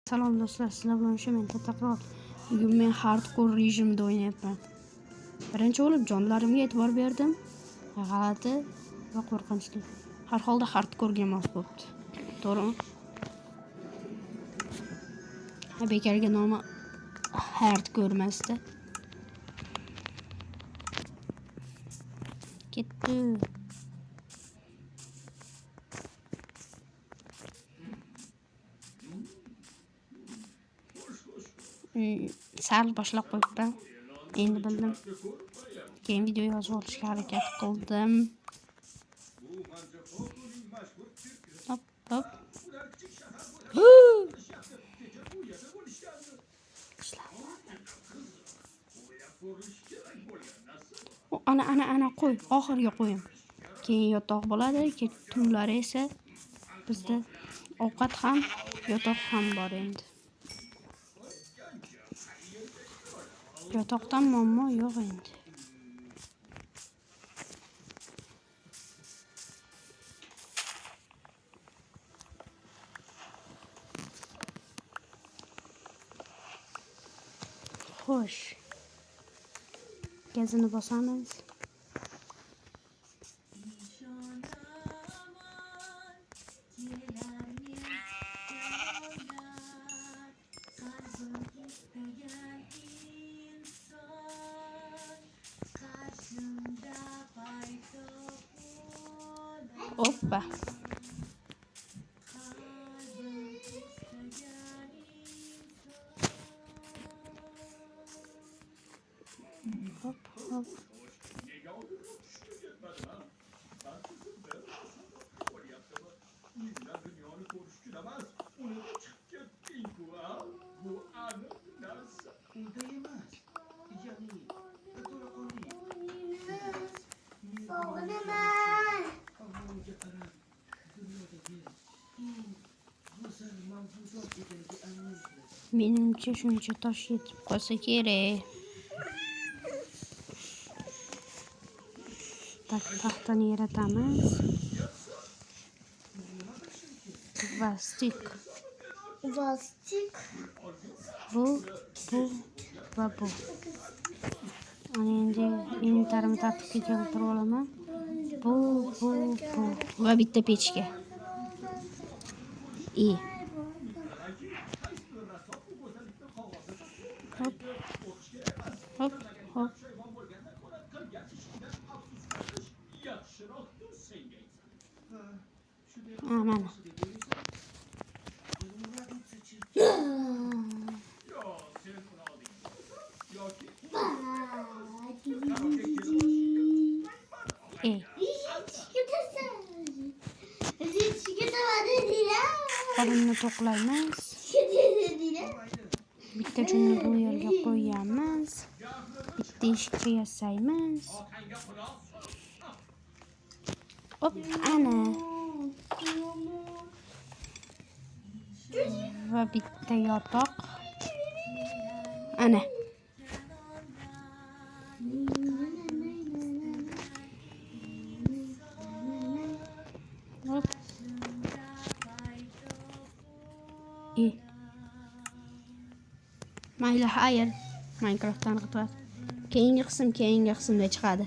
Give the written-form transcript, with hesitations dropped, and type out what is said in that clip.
Salom do'stlar, sizlar bilan men takror. Bugun men hardcore rejimda o'ynayapman. Birinchi bo'lib jonlarimga e'tibor berdim. G'alati va qo'rqinchli. Har holda hardcore'ga mos bo'libdi. To'g'rimi? Bekarga nomi hardcore emasda. Ketdi. Sal boshlab qo'yibman. Endi bildim. Keyin video yozib olishga harakat qildim. Hop hop. Ana qo'y. Oxirgi qo'yim. Keyin yotoq bo'ladi. Tunlari esa bizda ovqat ham, yotoq ham bor endi. Yotoqdan muammo yo'q endi. Xo'sh. Gazini bosamiz. Hoppa. Hop hop. Menimcha shuncha tosh yetib qolsa kerak. Taxtani yaratamiz. Vastik. Bu va bu. Ana endi inventarimni tartibga keltirib olaman. Bu va bitta pechka. Hop. Mana. Qo'limni to'qlaymiz. Bitta jo'nni bu yerga qo'yamiz. Bitta eshikcha yasaymiz. Hop, ana. Va bitta yotoq. Ana. Hop. Mayli, xayr. Minecraft'dan qilib. Keyingi qismda chiqadi.